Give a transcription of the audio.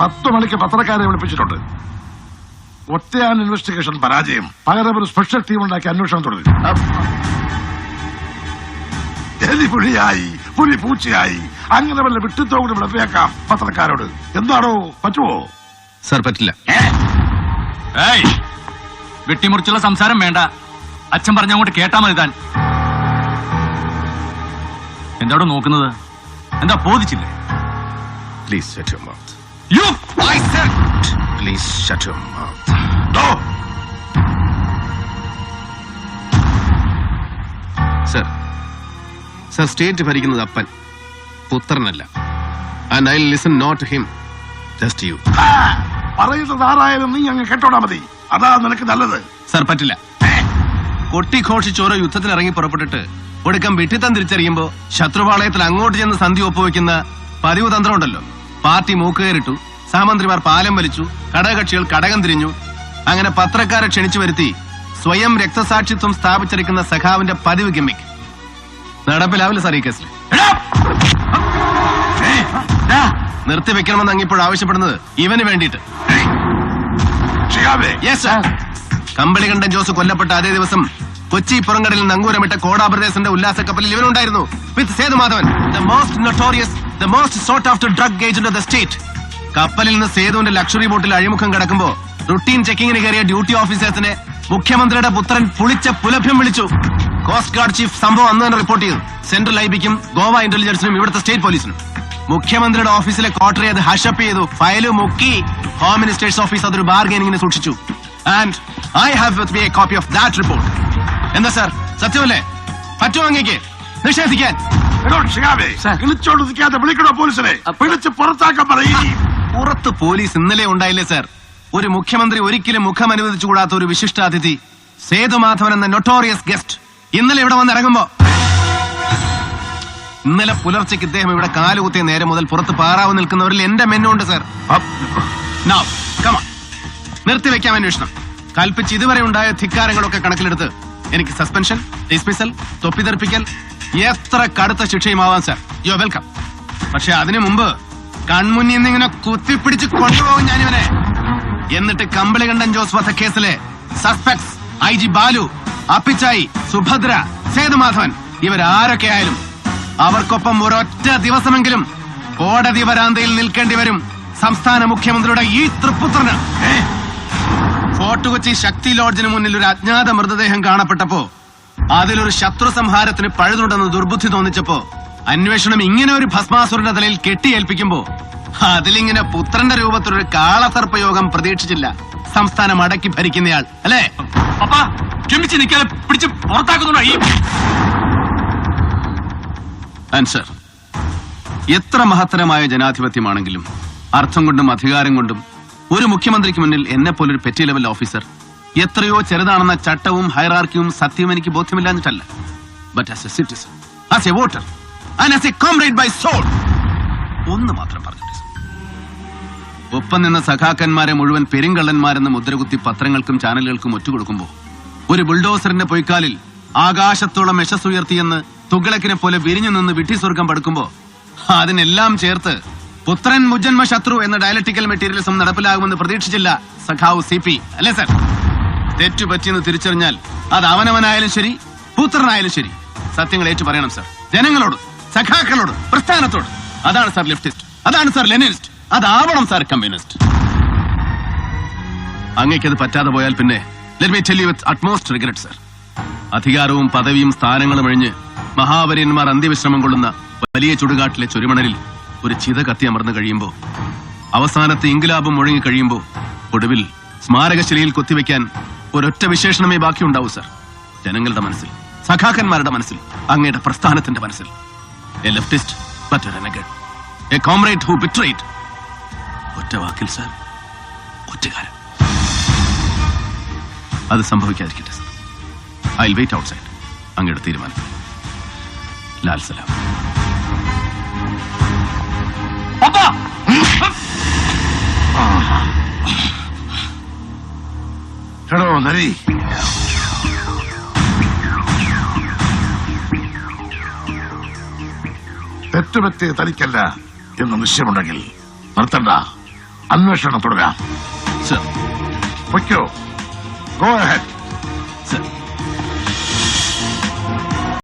10 മണിക്ക് പത്രക്കാരെ വിളിപ്പിച്ചിട്ടുണ്ട്. ഒറ്റയാൻ ഇൻവെസ്റ്റിഗേഷൻ പരാജയം. പകരം ഒരു സ്പെഷ്യൽ ടീം ഉണ്ടാക്കി അന്വേഷണം തുടരും. എലി പുലിയായി, പുലി പൂച്ചയായി, അങ്ങനെ വല്ല വിട്ടിത്തോട് വിളപ്പിയേക്കാം പത്രക്കാരോട്. എന്താണോ, പറ്റുമോ? സർ പറ്റില്ല. വെട്ടിമുറിച്ചുള്ള സംസാരം വേണ്ട. അച്ഛൻ പറഞ്ഞങ്ങോട്ട് കേട്ടാ മതി. താൻ എന്താടോ നോക്കുന്നത്? എന്താ ബോധിച്ചില്ലേ? Please shut your mouth. You I said please shut your mouth. No. Sir, sir state ഭരിക്കുന്നത് അപ്പൻ, പുത്രനല്ല. And I listen not to him, just you. പറയുന്നത് ആരായാലും നീ അങ്ങ് കേട്ടോടാ മതി. അതാ നിനക്ക് നല്ലത്. സർ പറ്റില്ല. കൊട്ടിഘോഷിച്ചോരോ യുദ്ധത്തിന് ഇറങ്ങി പുറപ്പെട്ടിട്ട് ഒടുക്കം വിട്ടിത്തം തിരിച്ചറിയുമ്പോ ശത്രുപാളയത്തിൽ അങ്ങോട്ട് ചെന്ന് സന്ധി ഒപ്പുവെക്കുന്ന പതിവ് തന്ത്രമുണ്ടല്ലോ. പാർട്ടി മൂക്കുകയറിട്ടു, സഹമന്ത്രിമാർ പാലം വലിച്ചു, ഘടകകക്ഷികൾ കടകം തിരിഞ്ഞു. അങ്ങനെ പത്രക്കാരെ ക്ഷണിച്ചു വരുത്തി സ്വയം രക്തസാക്ഷിത്വം സ്ഥാപിച്ചിരിക്കുന്ന സഖാവിന്റെ പതിവ് ഗിമ്മിക്ക് നടപ്പിലാവില്ല സാർ ഈ കേസിൽ. നിർത്തിവെക്കണമെന്ന് അങ്ങിപ്പോൾ ആവശ്യപ്പെടുന്നത് ഇവന് വേണ്ടിയിട്ട്. കമ്പളികണ്ഠൻ ജോസ് കൊല്ലപ്പെട്ട അതേ ദിവസം കൊച്ചി പുറങ്കടലിൽ നങ്കൂരമിട്ട കോടാപ്രദേശന്റെ ഉല്ലാസ കപ്പലിൽ ഇവനുണ്ടായിരുന്നു with Sethumadhavan, the most notorious, the most sought after drug agent of the state. കപ്പലിൽ നിന്ന് സേതുവിന്റെ ലക്ഷറി ബോട്ടിൽ അഴിമുഖം കിടക്കുമ്പോ റുട്ടീൻ ചെക്കിങ്ങിന് കയറിയ ഡ്യൂട്ടി ഓഫീസേഴ്സിനെ മുഖ്യമന്ത്രിയുടെ പുത്രൻ പുളിച്ച പുലഭ്യം വിളിച്ചു. കോസ്റ്റ് ഗാർഡ് ചീഫ് സംഭവം അന്ന് തന്നെ റിപ്പോർട്ട് ചെയ്തു. സെൻട്രൽ ഐബിക്കും ഗോവ ഇന്റലിജൻസിനും ഇവിടുത്തെ സ്റ്റേറ്റ് പോലീസിനും. മുഖ്യമന്ത്രിയുടെ ഓഫീസിലെ ക്വാർട്ടറി അത് ഹഷപ്പ് ചെയ്തു, ഫയല് മുക്കി. ഹോം മിനിസ്റ്റേഴ്സ് ഓഫീസ് അതൊരു ബാർഗെയിനിങ്ങിന് സൂക്ഷിച്ചു. And I have with me A copy of that report. എന്താ സാർ, സത്യമല്ലേ? പറ്റുമോ അങ്ങേക്ക് നിഷേധിക്കാൻ? വിളിക്കണോ പോലീസിനെ? വിളിച്ച് പുറത്താക്കാൻ പറയും. പുറത്ത് പോലീസ് ഇന്നലെ ഉണ്ടായില്ലേ സാർ? ഒരു മുഖ്യമന്ത്രി ഒരിക്കലും മുഖം അനുവദിച്ചുകൂടാത്ത ഒരു വിശിഷ്ടാതിഥി സേതുമാധവൻ എന്ന നൊട്ടോറിയസ് ഗസ്റ്റ് ഇന്നലെ ഇവിടെ വന്നിറങ്ങുമ്പോ, ഇന്നലെ പുലർച്ചയ്ക്ക് ഇദ്ദേഹം ഇവിടെ കാലുകുത്തിയ നേരം മുതൽ പുറത്ത് പാറാവ് നിൽക്കുന്നവരിൽ എന്റെ മെന്നുണ്ട് സാർ. നിർത്തിവെക്കാം അന്വേഷണം. കൽപ്പിച്ച് ഇതുവരെ ഉണ്ടായ ധിക്കാരങ്ങളൊക്കെ കണക്കിലെടുത്ത് എനിക്ക് സസ്പെൻഷൻ, ഡിസ്മിസൽ, തൊപ്പിതെറിപ്പിക്കൽ, എത്ര കടുത്ത ശിക്ഷയുമാവാം സാർ. You welcome. പക്ഷെ അതിനു മുമ്പ് കൺമുന്നിൽ നിന്ന് ഇങ്ങനെ കുത്തിപ്പിടിച്ച് കൊണ്ടുപോകും ഞാനിവനെ. എന്നിട്ട് കമ്പളികണ്ഠൻ ജോസ് വധക്കേസിലെ സസ്പെക്ട്സ് IG ബാലു, അപ്പിച്ചായി, സുഭദ്ര, സേതുമാധവൻ ഇവരാരൊക്കെ ആയാലും അവർക്കൊപ്പം ഒരൊറ്റ ദിവസമെങ്കിലും കോടതി വരാന്തയിൽ നിൽക്കേണ്ടി വരും സംസ്ഥാന മുഖ്യമന്ത്രിയുടെ ഈ തൃപ്പുത്രന്. ഫോർട്ട് കൊച്ചി ശക്തി ലോഡ്ജിന് മുന്നിൽ ഒരു അജ്ഞാത മൃതദേഹം കാണപ്പെട്ടപ്പോ അതിലൊരു ശത്രു സംഹാരത്തിന് പഴുതുണ്ടെന്ന് ദുർബുദ്ധി തോന്നിച്ചപ്പോ അന്വേഷണം ഇങ്ങനെ ഒരു ഭസ്മാസുരന്റെ തലയിൽ കെട്ടിയേൽപ്പിക്കുമ്പോ അതിലിങ്ങനെ പുത്രന്റെ രൂപത്തിലൊരു കാളസർപ്പയോഗം പ്രതീക്ഷിച്ചില്ല സംസ്ഥാനം അടക്കി ഭരിക്കുന്നയാൾ അല്ലേ? ക്ഷമിച്ച് നിൽക്കാതെ പിടിച്ച് പുറത്താക്കുന്നുണ്ടോ ഈ ആൻസർ? എത്ര മഹത്തരമായ ജനാധിപത്യമാണെങ്കിലും അർത്ഥം കൊണ്ടും അധികാരം കൊണ്ടും ഒരു മുഖ്യമന്ത്രിക്ക് മുന്നിൽ എന്നെ പോലൊരു പെറ്റി ലെവൽ ഓഫീസർ എത്രയോ ചെറുതാണെന്ന ചട്ടവും ഹൈറാർക്കിയും സത്യവും എനിക്ക് ബോധ്യമില്ലാഞ്ഞിട്ടല്ല. But as a citizen, as a voter and as a comrade by soul ഒന്ന് മാത്രം പറഞ്ഞിട്ട്, ഒപ്പം നിന്ന സഖാക്കന്മാരെ മുഴുവൻ പെരുങ്കള്ളന്മാരെന്ന് മുദ്രകുത്തി പത്രങ്ങൾക്കും ചാനലുകൾക്കും ഒറ്റുകൊടുക്കുമ്പോ ഒരു ബുൾഡോസറിന്റെ പൊയ്ക്കാലിൽ ആകാശത്തോളം യശസ്സുയർത്തിയെന്ന് തുഗ്ലക്കിനെ പോലെ വിരിഞ്ഞു നിന്ന് വിഡ്ഢിസ്വർഗം പടുക്കുമ്പോ അതിനെല്ലാം ചേർത്ത് പുത്രൻ മുജന്മ ശത്രു എന്ന ഡയലക്ടിക്കൽ മെറ്റീരിയലിസം നടപ്പിലാകുമെന്ന് പ്രതീക്ഷിച്ചില്ല സഖാവ് CP അല്ലേ സർ? തെറ്റുപറ്റിയെന്ന് തിരിച്ചറിഞ്ഞാൽ അത് അവനവനായാലും ശരി, പുത്രനായാലും ശരി, സത്യങ്ങൾ ഏറ്റു പറയണം സർ. ജനങ്ങളോട്, സഖാക്കളോട്, പ്രസ്ഥാനത്തോട്. അതാണ് സർ ലെഫ്റ്റിസ്റ്റ്, അതാണ് സർ ലെനിനിസ്റ്റ്, അതാവണം സർ കമ്മ്യൂണിസ്റ്റ്. അങ്ങേക്കത് പറ്റാതെ പോയാൽ പിന്നെ let me tell you with utmost regret sir, അധികാരവും പദവിയും സ്ഥാനങ്ങളും ഒഴിഞ്ഞ് മഹാവര്യന്മാർ അന്ത്യവിശ്രമം കൊള്ളുന്ന വലിയ ചുടുകാട്ടിലെ ചുരുമണലിൽ ഒരു ചിത കത്തി അമർന്നു കഴിയുമ്പോ, അവസാനത്തെ ഇൻകിലാബും മുഴങ്ങി കഴിയുമ്പോ, ഒടുവിൽ സ്മാരകശിലയിൽ കൊത്തിവെക്കാൻ ഒരൊറ്റ വിശേഷണമേ ബാക്കിയുണ്ടാവൂ സർ. ജനങ്ങളുടെ മനസ്സിൽ, സഖാക്കന്മാരുടെ മനസ്സിൽ, അങ്ങയുടെ പ്രസ്ഥാനത്തിന്റെ മനസ്സിൽ. A leftist but a renegade, a comrade who betrayed. ഒറ്റ വാക്കിൽ സർ, ഒറ്റകാരം. അത് സംഭവിക്കാതിരിക്കട്ടെ sir. I will wait outside. അങ്ങയുടെ തീരുമാനം. ലാൽ സലാം. എടോ നരി, തെറ്റുപറ്റിയ തനിക്കല്ല എന്ന് നിശ്ചയമുണ്ടെങ്കിൽ നിർത്തണ്ട. അന്വേഷണം തുടരാം. സർ. പൊയ്ക്കോ. Go ahead. സർ.